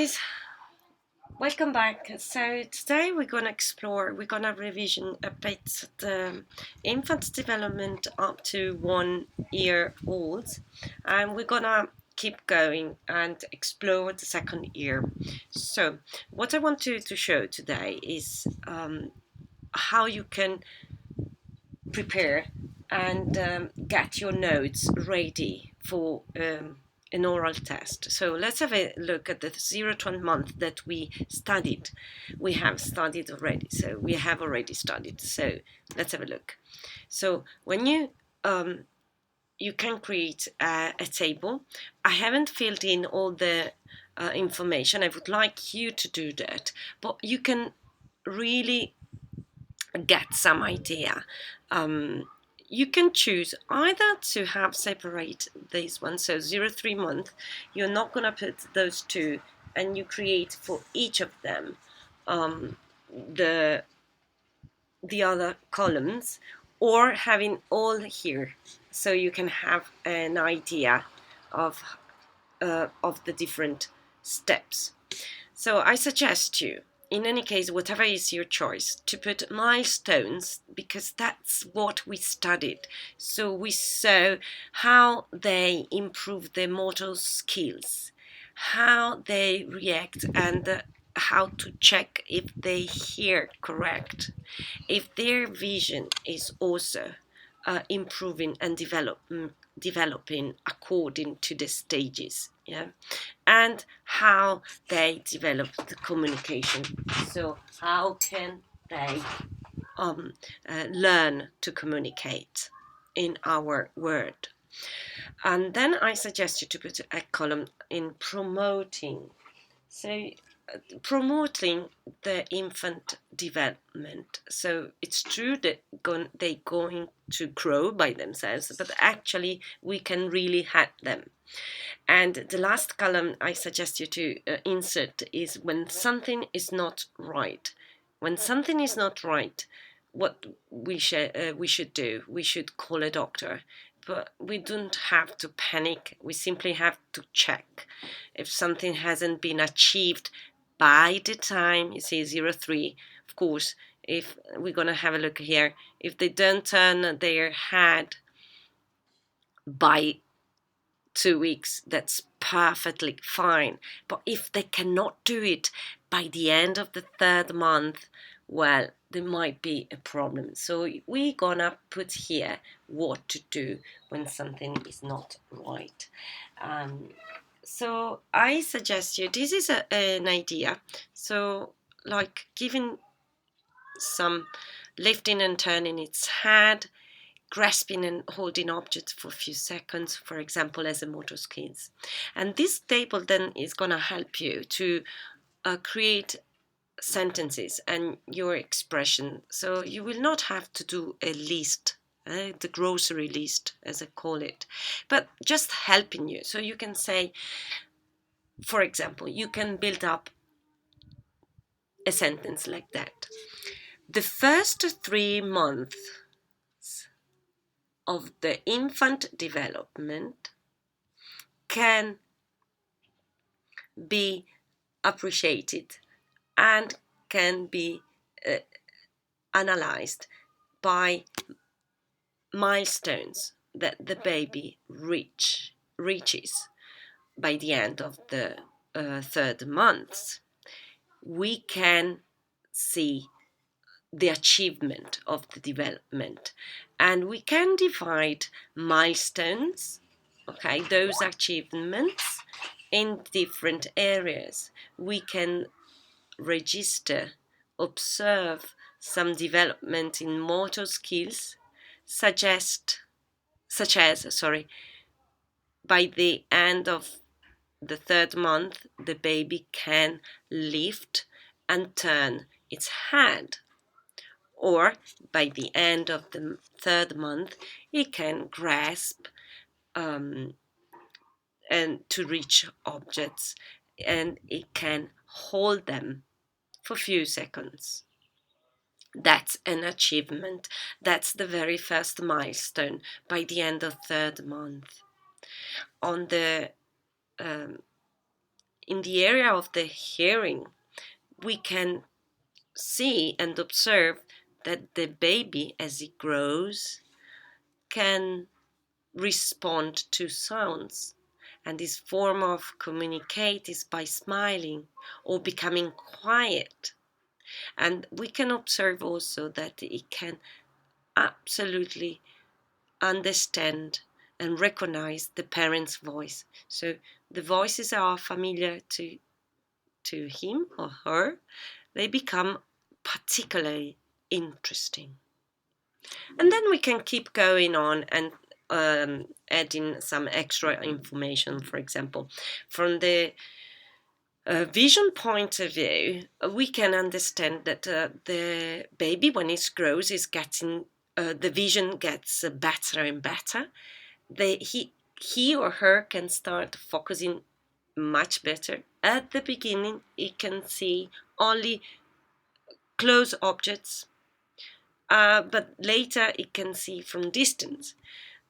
guys, welcome back. So today we're gonna revision a bit the infant's development up to 1 year old, and we're gonna keep going and explore the second year. So what I want to show today is how you can prepare and get your notes ready for an oral test. So let's have a look at the 0 to 1 month that we studied. We have studied already. So we have already studied. So let's have a look. So when you can create a table. I haven't filled in all the information. I would like you to do that, but you can really get some idea. You can choose either to have separate these ones, so 0 3 month, you're not going to put those two, and you create for each of them the other columns, or having all here, so you can have an idea of the different steps. So I suggest you, in any case, whatever is your choice, to put milestones, because that's what we studied. So we saw how they improve their motor skills, how they react, and how to check if they hear correct, if their vision is also improving and developing according to the stages, yeah, and how they develop the communication. So how can they learn to communicate in our word? And then I suggest you to put a column in promoting. So promoting the infant development. So it's true that they're going to grow by themselves, but actually we can really help them. And the last column I suggest you to insert is when something is not right. When something is not right, what we should do, we should call a doctor. But we don't have to panic. We simply have to check if something hasn't been achieved by the time, you see, 0 3. Of course, if we're going to have a look here, if they don't turn their head by 2 weeks, that's perfectly fine. But if they cannot do it by the end of the 3rd month, well, there might be a problem. So we're gonna put here what to do when something is not right. So I suggest you, this is an idea. So like giving some lifting and turning its head, grasping and holding objects for a few seconds, for example, as a motor skills. And this table then is going to help you to create sentences and your expression. So you will not have to do a list, the grocery list, as I call it, but just helping you. So you can say, for example, you can build up a sentence like that. The first 3 months of the infant development can be appreciated and can be analyzed by milestones that the baby reaches by the end of the 3rd month. We can see the achievement of the development, and we can divide milestones, okay, those achievements, in different areas. We can register, observe some development in motor skills, such as by the end of the 3rd month, the baby can lift and turn its head, or by the end of the 3rd month, it can grasp and to reach objects, and it can hold them for a few seconds. That's an achievement. That's the very first milestone by the end of 3rd month. On the in the area of the hearing, we can see and observe that the baby, as it grows, can respond to sounds. And this form of communicate is by smiling or becoming quiet. And we can observe also that it can absolutely understand and recognize the parent's voice. So the voices are familiar to him or her. They become particularly interesting. And then we can keep going on and adding some extra information. For example, from the vision point of view, we can understand that the baby, when it grows, is getting the vision gets better and better. He or her can start focusing much better. At the beginning, it can see only close objects, but later it can see from distance.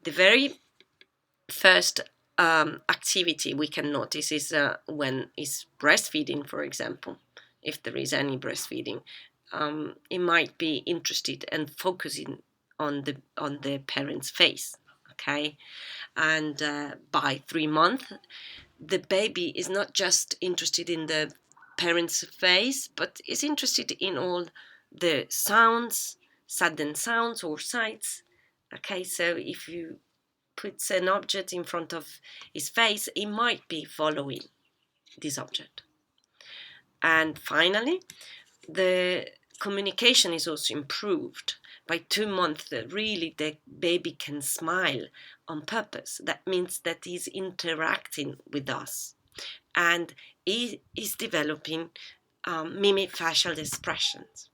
The very first activity we can notice is when it's breastfeeding, for example. If there is any breastfeeding, it might be interested and focusing on the parent's face. Okay, and by 3 months, the baby is not just interested in the parent's face, but is interested in all the sounds, sudden sounds or sights. Okay, so if you put an object in front of his face, he might be following this object. And finally, the communication is also improved. By 2 months, really the baby can smile on purpose. That means that he's interacting with us and he is developing mimic facial expressions.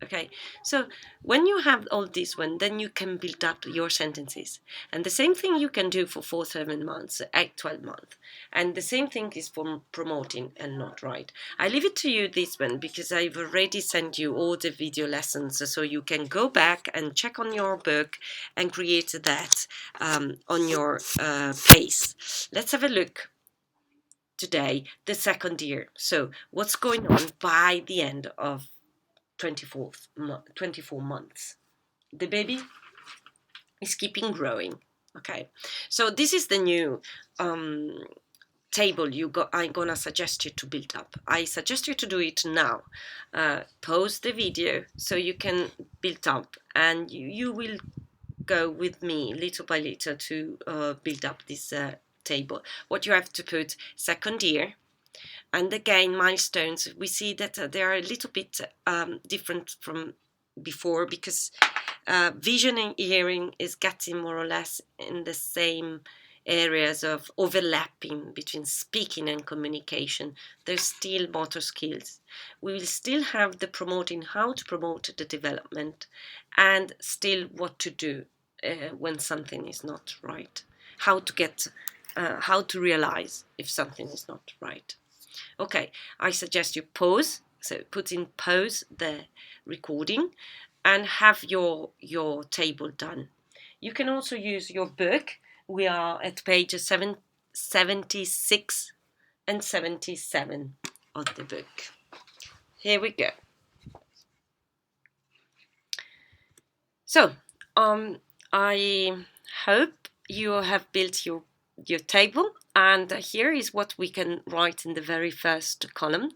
Okay, so when you have all this one, then you can build up your sentences. And the same thing you can do for 4, 7 months, 8, 12 months. And the same thing is for promoting and not write. I leave it to you this one because I've already sent you all the video lessons, so you can go back and check on your book and create that on your pace. Let's have a look today, the second year. So what's going on by the end of 24 months? The baby is keeping growing. Okay, so this is the new table I'm gonna suggest you to build up. I suggest you to do it now. Pause the video so you can build up, and you will go with me little by little to build up this table. What you have to put: second year. And again, milestones, we see that they are a little bit different from before because vision and hearing is getting more or less in the same areas of overlapping between speaking and communication. There's still motor skills. We will still have the promoting, how to promote the development, and still what to do when something is not right. How to realize if something is not right. Okay, I suggest you pause. So put in pause the recording and have your table done. You can also use your book. We are at pages 76 and 77 of the book. Here we go. So I hope you have built your table, and here is what we can write in the very first column.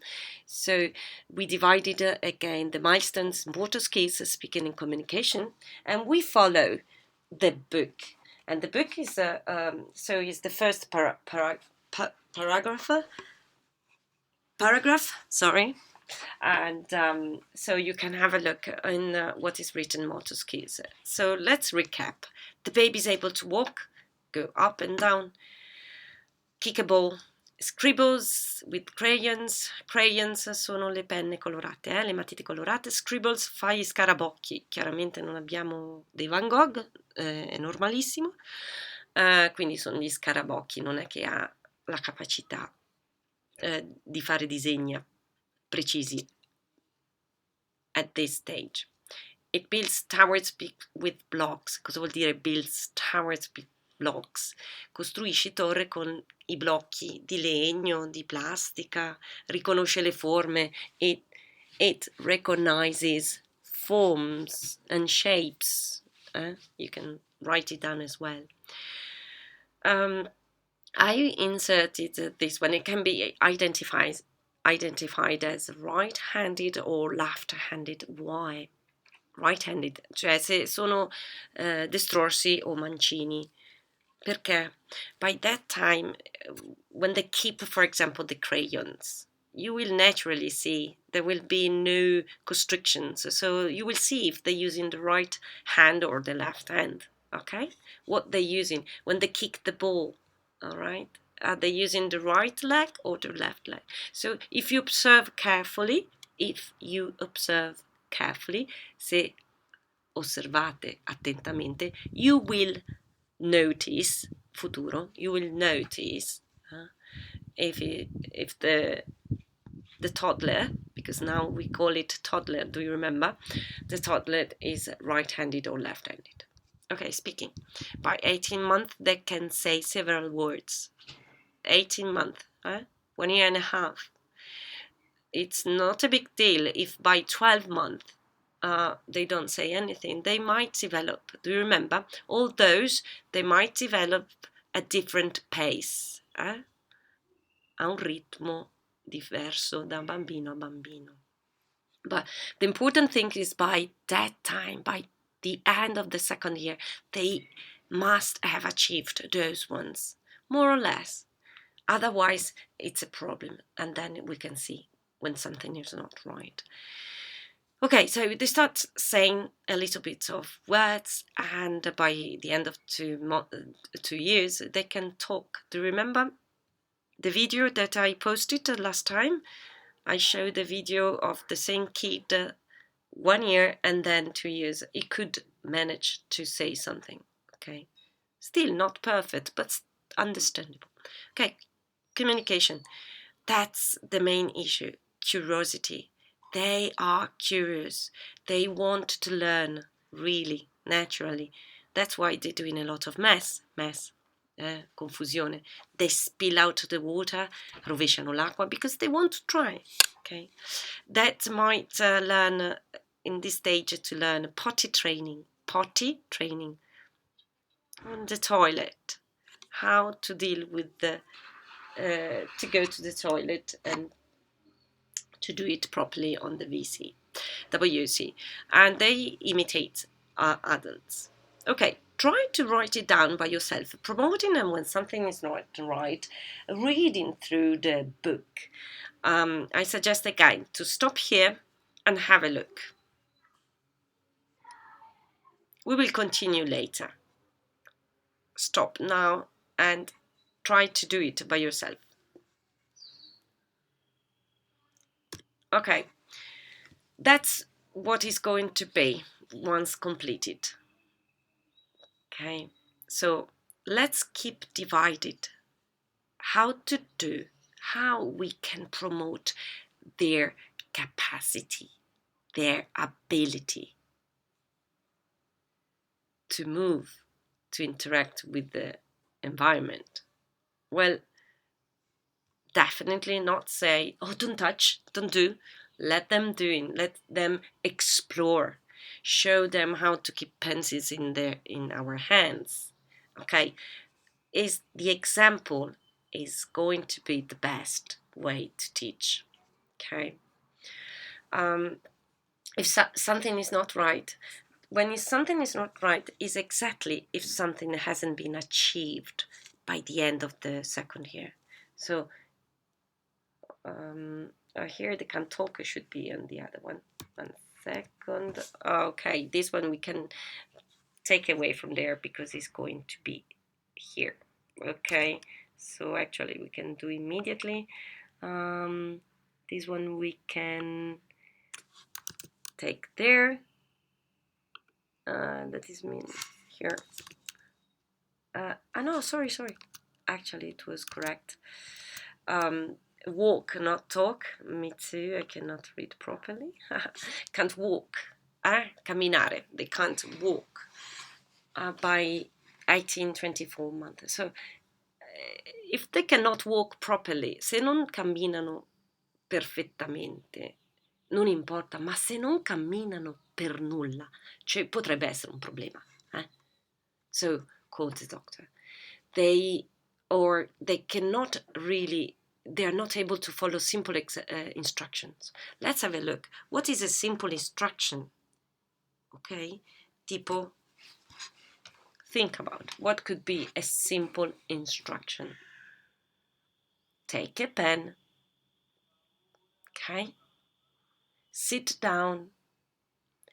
So we divided again the milestones, motor skills, speaking and communication, and we follow the book. And the book is is the first paragraph. Sorry. And so you can have a look in what is written motor skills. So let's recap. The baby is able to walk, go up and down, kick a ball, scribbles with crayons. Crayons sono le penne colorate, le matite colorate. Scribbles fa gli scarabocchi. Chiaramente non abbiamo dei Van Gogh, è normalissimo. Quindi sono gli scarabocchi, non è che ha la capacità di fare disegni precisi at this stage. It builds towers with blocks. Cosa vuol dire builds towers blocks. Costruisci torre con i blocchi di legno, di plastica, riconosce le forme, it recognizes forms and shapes. You can write it down as well. I inserted this one. It can be identified as right-handed or left-handed. Why? Right-handed, cioè se sono destrorsi o mancini. Perché? By that time, when they keep, for example, the crayons, you will naturally see there will be no constrictions. So you will see if they're using the right hand or the left hand, okay? What they're using when they kick the ball, all right? Are they using the right leg or the left leg? So if you observe carefully, se osservate attentamente, you will notice, futuro, you will notice if the toddler, because now we call it toddler, do you remember? The toddler is right-handed or left-handed. Okay, speaking. By 18 months, they can say several words. 18 months, 1 year and a half. It's not a big deal if by 12 months they don't say anything. They might develop. Do you remember? All those, they might develop at different pace. A un ritmo diverso da bambino a bambino. But the important thing is by that time, by the end of the second year, they must have achieved those ones, more or less. Otherwise, it's a problem, and then we can see when something is not right. Okay, so they start saying a little bit of words, and by the end of 2 years, they can talk. Do you remember the video that I posted last time? I showed the video of the same kid 1 year and then 2 years. He could manage to say something, okay? Still not perfect, but understandable. Okay, communication. That's the main issue. Curiosity. They are curious. They want to learn, really, naturally. That's why they're doing a lot of mess, confusione. They spill out the water, rovesciano l'acqua, because they want to try, okay? That might learn, in this stage, to learn potty training. On the toilet. How to deal with to go to the toilet and to do it properly on the WC, and they imitate adults. Okay, try to write it down by yourself, promoting them when something is not right, reading through the book. I suggest again to stop here and have a look. We will continue later. Stop now and try to do it by yourself. Okay, that's what is going to be once completed. Okay, so let's keep divided how we can promote their capacity, their ability to move, to interact with the environment. Well, definitely not say, oh, don't touch, don't do. Let them do, let them explore. Show them how to keep pencils in our hands. Okay, the example is going to be the best way to teach. Okay, if something is not right, when something is not right, is exactly if something hasn't been achieved by the end of the second year. So here the cantoke should be on the other one. 1 second. Okay, this one we can take away from there because it's going to be here. Okay, so actually we can do immediately. This one we can take there. That is mean here. No, sorry. Actually, it was correct. Walk, not talk. Me too, I cannot read properly. Can't walk. Camminare. They can't walk. By 18-24 months. So if they cannot walk properly, se non camminano perfettamente, non importa, ma se non camminano per nulla, cioè potrebbe essere un problema. So call the doctor. They cannot really, they are not able to follow simple instructions. Let's have a look. What is a simple instruction? Okay, tipo, think about what could be a simple instruction. Take a pen. Okay, sit down,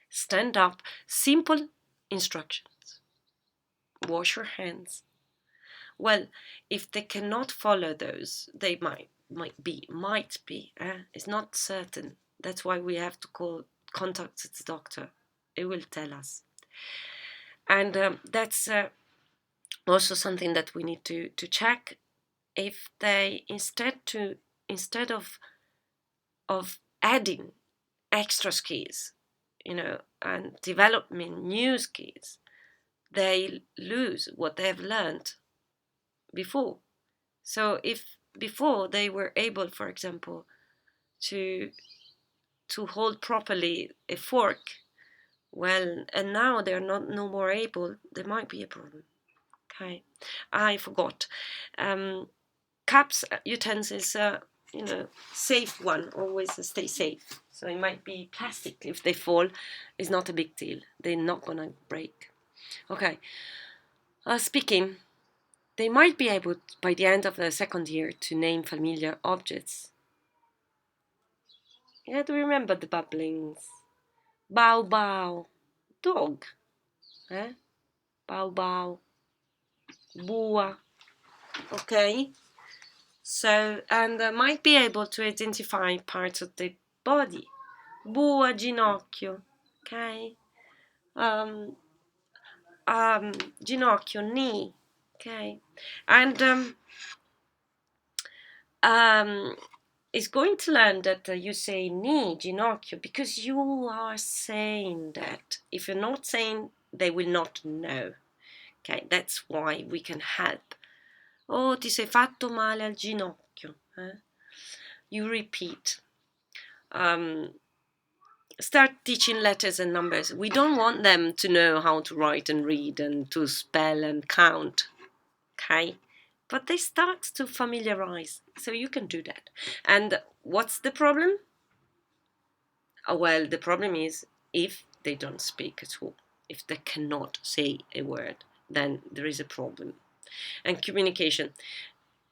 stand up, simple instructions. Wash your hands. Well, if they cannot follow those, they might be. It's not certain. That's why we have to contact the doctor. It will tell us. And that's also something that we need to check. If they instead of adding extra skills, and developing new skills, they lose what they have learned before. So if before they were able, for example, to hold properly a fork, well, and now they're no more able, there might be a problem. Okay, I forgot. Cups, utensils, safe one, always stay safe. So it might be plastic. If they fall, it's not a big deal. They're not gonna break. Okay. Speaking, they might be able, by the end of the second year, to name familiar objects. You have to remember the bubblings. Bow bow, dog. Bow bow, bua. Okay. So, and might be able to identify parts of the body. Bua, ginocchio. Okay. Ginocchio, knee. Okay. And is going to learn that you say knee, ginocchio, because you are saying that. If you're not saying, they will not know. Okay, that's why we can help. Oh, ti sei fatto male al ginocchio. You repeat. Start teaching letters and numbers. We don't want them to know how to write and read and to spell and count. Okay? But they start to familiarize. So you can do that. And what's the problem? Well, the problem is if they don't speak at all, if they cannot say a word, then there is a problem. And communication.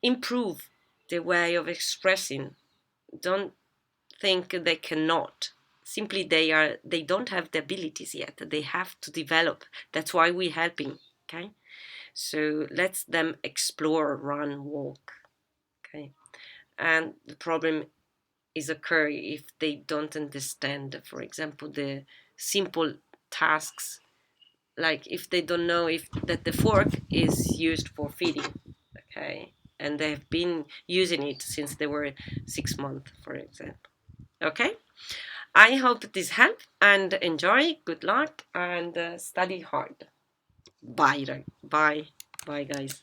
Improve the way of expressing. Don't think they cannot. Simply they don't have the abilities yet. They have to develop. That's why we're helping. Okay? So let them explore, run, walk. Okay? And the problem is occur if they don't understand, for example, the simple tasks, like if they don't know that the fork is used for feeding, okay, and they've been using it since they were 6 months, for example. Okay, I hope this helped and enjoy. Good luck and study hard. Bye guys.